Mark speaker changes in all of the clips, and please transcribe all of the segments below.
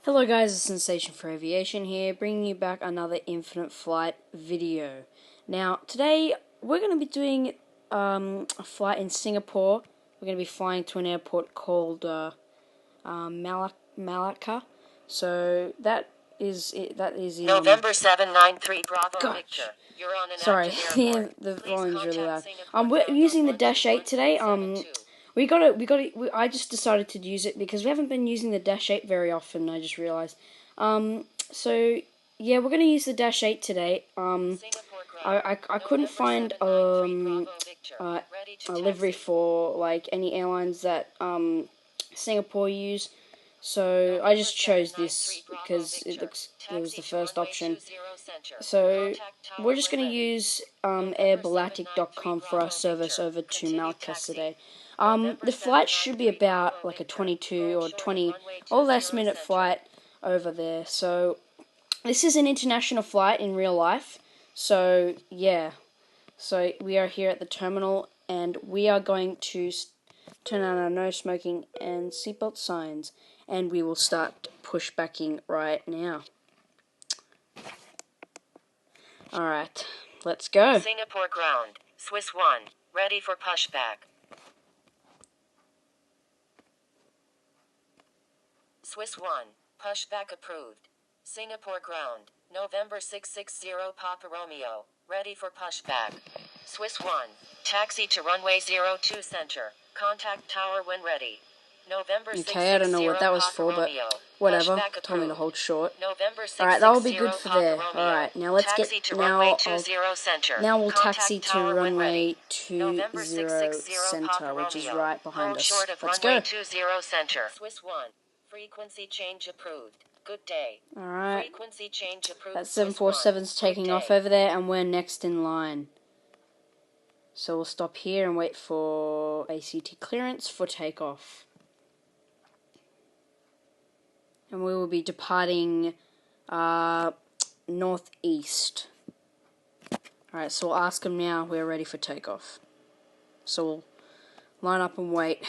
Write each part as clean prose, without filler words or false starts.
Speaker 1: Hello guys, it's Sensation for Aviation here, bringing you back another Infinite Flight video. Now, today we're going to be doing a flight in Singapore. We're going to be flying to an airport called Malacca. So that is it. That is in
Speaker 2: November 793 Bravo
Speaker 1: Gosh.
Speaker 2: Victor. You're on an
Speaker 1: Sorry,
Speaker 2: active airport.
Speaker 1: the
Speaker 2: Please
Speaker 1: volume's really loud.
Speaker 2: contact
Speaker 1: We're
Speaker 2: Singapore
Speaker 1: using the
Speaker 2: Southbound
Speaker 1: Dash 8 today.
Speaker 2: 12172.
Speaker 1: I just decided to use it because we haven't been using the Dash 8 very often. I just realized. So yeah, we're gonna use the Dash 8 today. I couldn't find a livery for like any airlines that Singapore use. So I just chose this because it was the first option. So we're just going to use airbaltic.com for our service over to Malacca today. The flight should be about like a 22 or 20 or less minute flight over there. So this is an international flight in real life. So yeah, so we are here at the terminal and we are going to turn on our no smoking and seatbelt signs, and we will start pushbacking right now. Alright, let's go.
Speaker 2: Singapore ground, Swiss 1, ready for pushback. Swiss 1, pushback approved. Singapore ground, November 660 Papa Romeo, ready for pushback. Swiss 1, taxi to runway 02 center, contact tower when ready. November
Speaker 1: Okay, I don't know what that was for, but whatever. Told me to hold short. Alright, that will be good for there. Alright, now let's get now we'll taxi to runway 20 center, which is right behind us. Let's go.
Speaker 2: Swiss 1, frequency change approved. Good day.
Speaker 1: Alright.
Speaker 2: Frequency change approved.
Speaker 1: That 747's taking off over there, and we're next in line. So we'll stop here and wait for ACT clearance for takeoff. And we will be departing northeast. Alright, so we'll ask them now. We're ready for takeoff. So we'll line up and wait.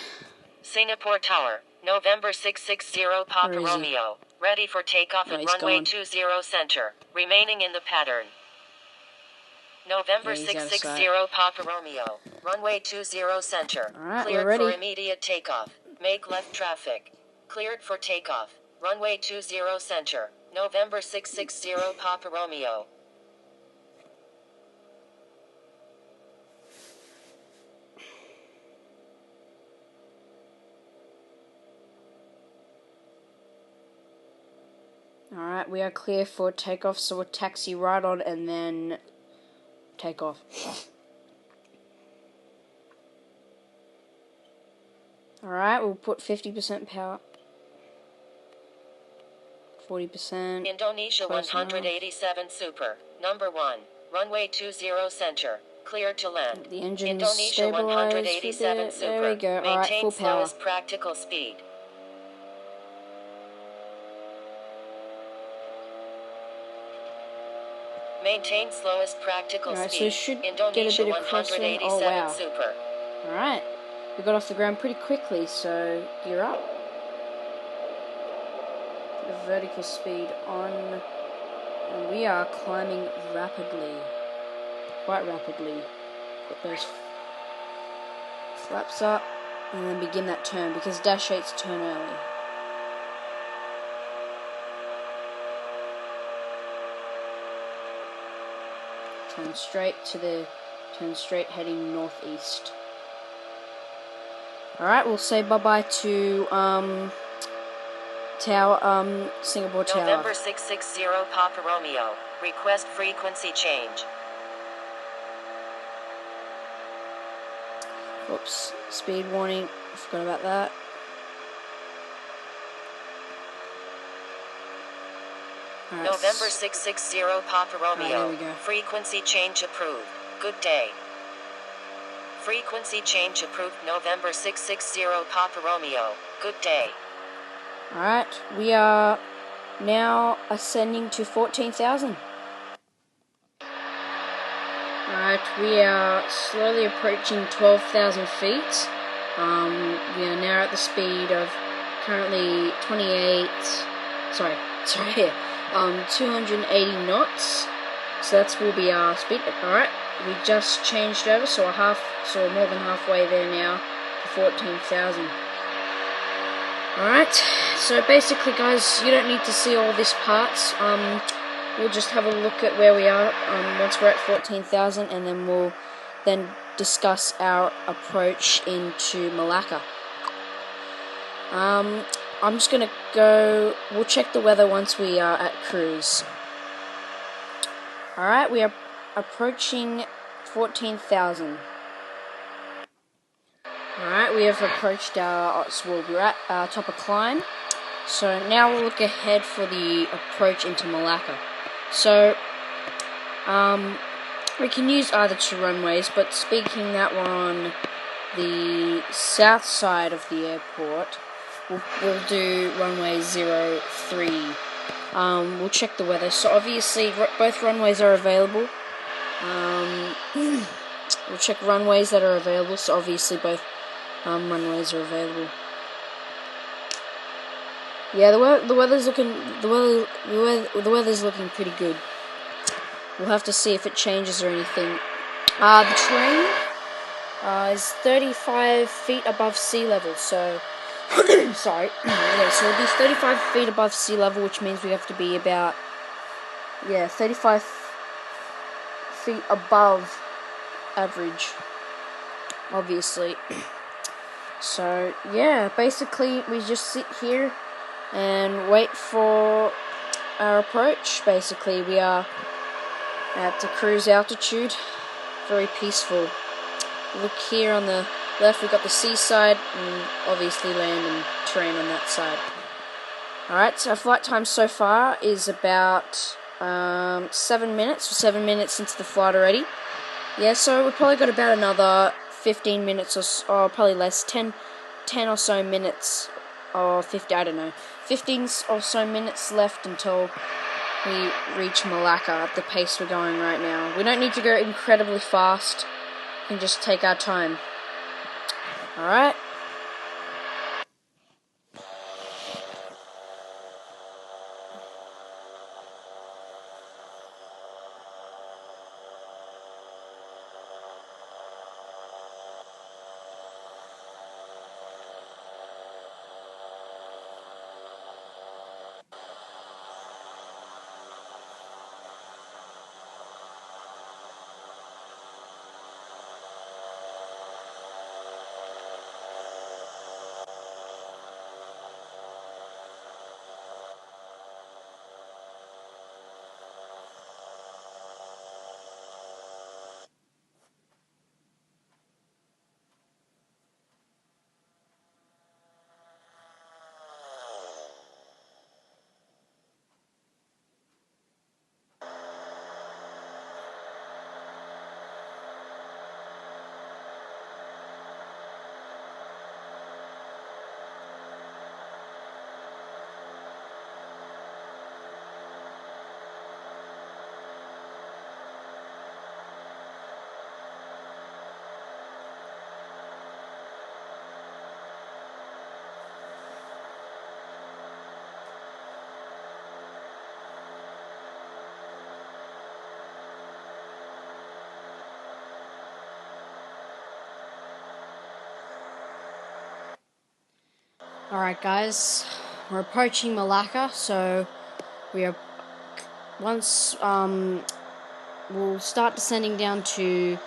Speaker 2: Singapore Tower, November 660 Papa Romeo, ready for takeoff at runway 20 center, remaining in the pattern. November 660 Papa Romeo, runway 20 center,
Speaker 1: Alright,
Speaker 2: cleared
Speaker 1: we're ready.
Speaker 2: for immediate takeoff, make left traffic, cleared for takeoff, runway 20 center, November 660 Papa Romeo.
Speaker 1: Alright, we are clear for takeoff, so we'll taxi right on and then take off. Alright, we'll put 50% power. 40%.
Speaker 2: Indonesia 187 Super, number 1, runway 20 center, cleared to land.
Speaker 1: The engine's
Speaker 2: Indonesia
Speaker 1: stabilized
Speaker 2: 187 Super,
Speaker 1: there we go. Alright,
Speaker 2: maintain
Speaker 1: full power.
Speaker 2: slowest practical speed. Maintain slowest practical
Speaker 1: Alright, so
Speaker 2: speed.
Speaker 1: we should
Speaker 2: Indonesia
Speaker 1: get a bit of crossing. Oh
Speaker 2: 187
Speaker 1: wow.
Speaker 2: Super.
Speaker 1: Alright, we got off the ground pretty quickly, so gear up. Put the vertical speed on, and we are climbing rapidly. Quite rapidly. Put those flaps up, and then begin that turn, because Dash 8's turn early. Turn straight heading northeast. Alright, we'll say bye-bye to Singapore Tower.
Speaker 2: November 660 Papa Romeo, request frequency change.
Speaker 1: Oops, speed warning, I forgot about that. Alright,
Speaker 2: November 660 Papa Romeo,
Speaker 1: there we go.
Speaker 2: frequency change approved. Good day. Frequency change approved. November 660 Papa Romeo, good day.
Speaker 1: Alright, we are now ascending to 14,000. Alright, we are slowly approaching 12,000 feet. We are now at the speed of currently 28 sorry, here. 280 knots. So that will be our speed. Alright, we just changed over, so we're more than halfway there now to 14,000. Alright, so basically guys, you don't need to see all this parts. We'll just have a look at where we are once we're at 14,000, and then we'll discuss our approach into Malacca. I'm just gonna go. We'll check the weather once we are at cruise. Alright, we are approaching 14,000. Alright, we have approached we're at our top of climb. So now we'll look ahead for the approach into Malacca. So, we can use either two runways, but speaking that we're on the south side of the airport, we'll do runway 03. We'll check the weather. So obviously both runways are available. We'll check runways that are available. So obviously both runways are available. Yeah, the weather's looking pretty good. We'll have to see if it changes or anything. The train is 35 feet above sea level. So sorry. Yeah, so it'll be 35 feet above sea level, which means we have to be about 35 feet above average, obviously. So yeah, basically we just sit here and wait for our approach. Basically, we are at the cruise altitude, very peaceful. Look here on the left, we've got the seaside, and obviously land and terrain on that side. Alright, so our flight time so far is about 7 minutes. We're 7 minutes into the flight already. Yeah, so we've probably got about another 15 minutes or probably less, 10 or so minutes, or 50, I don't know, 15 or so minutes left until we reach Malacca at the pace we're going right now. We don't need to go incredibly fast, we can just take our time. Alright. Alright guys, we're approaching Malacca, so we are, once, we'll start descending down to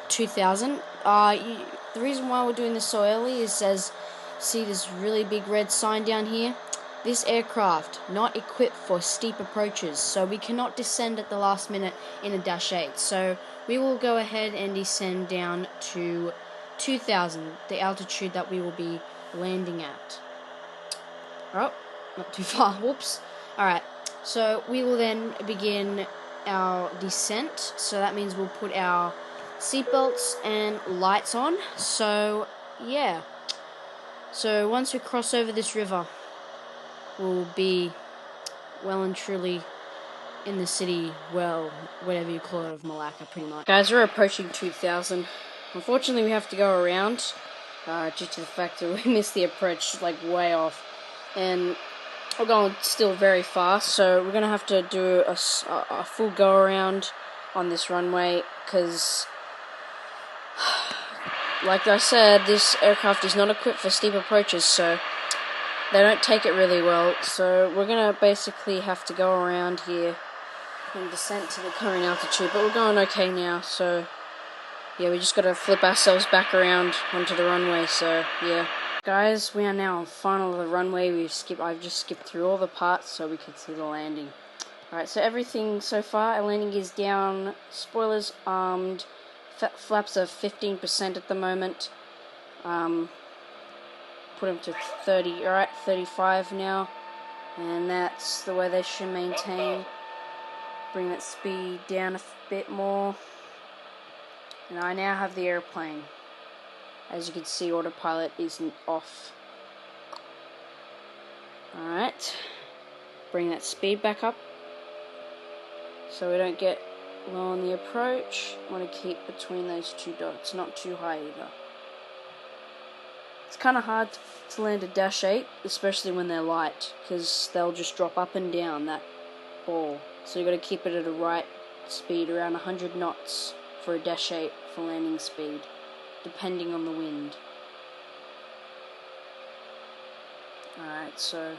Speaker 1: 2,000. The reason why we're doing this so early is, as see this really big red sign down here, this aircraft not equipped for steep approaches, so we cannot descend at the last minute in a Dash 8. So we will go ahead and descend down to 2,000, the altitude that we will be landing at. Oh, not too far, whoops. Alright, so we will then begin our descent, so that means we'll put our seatbelts and lights on. So yeah, so once we cross over this river, we'll be well and truly in the city, well, whatever you call it, of Malacca, pretty much. Guys, we're approaching 2,000. Unfortunately, we have to go around due to the fact that we missed the approach, like, way off. And we're going still very fast, so we're going to have to do a full go around on this runway, because like I said, this aircraft is not equipped for steep approaches, so they don't take it really well. So we're going to basically have to go around here in descent to the current altitude, but we're going okay now, so yeah, we just got to flip ourselves back around onto the runway, so yeah. Guys, we are now on final of the runway. I've just skipped through all the parts so we could see the landing. Alright, so everything so far, our landing is down, spoilers armed, flaps are 15% at the moment. Put them to 30, alright, 35 now, and that's the way they should maintain. Bring that speed down a bit more, and I now have the airplane. As you can see, autopilot isn't off. Alright, bring that speed back up so we don't get low on the approach. I want to keep between those two dots, not too high either. It's kind of hard to land a Dash 8, especially when they're light, because they'll just drop up and down that ball. So you've got to keep it at a right speed, around 100 knots for a Dash 8 for landing speed, depending on the wind. Alright, so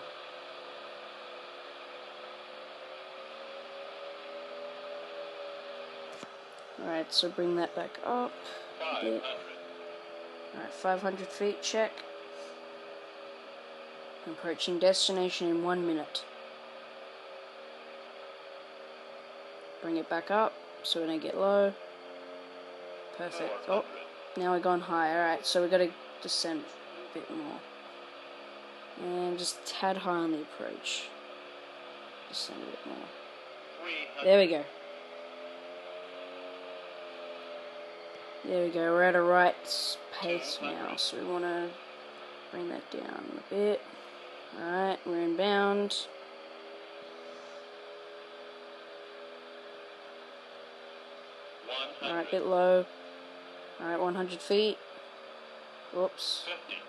Speaker 1: bring that back up a bit. Alright, 500 feet, check. Approaching destination in 1 minute. Bring it back up so we don't get low. Perfect. Oh, now we're gone high. Alright, so we've got to descend a bit more. And just a tad high on the approach. Descend a bit more. There we go. There we go, we're at a right pace now, so we want to bring that down a bit. Alright, we're inbound. Alright, bit low. Alright, 100 feet. Whoops.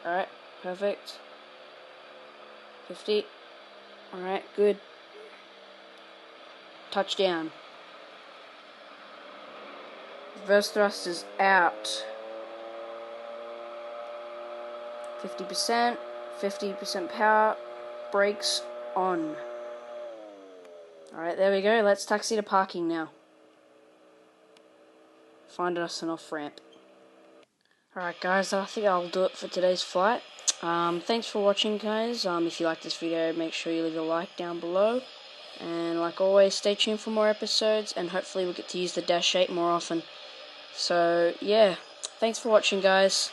Speaker 1: Alright, perfect. 50. Alright, good. Touchdown. Reverse thrust is out. 50%, 50% power, brakes on. Alright, there we go. Let's taxi to parking now. Find us an off-ramp. Alright guys, I think I'll do it for today's flight. Thanks for watching guys. If you like this video, make sure you leave a like down below. And like always, stay tuned for more episodes, and hopefully we'll get to use the Dash 8 more often. So, yeah, thanks for watching, guys.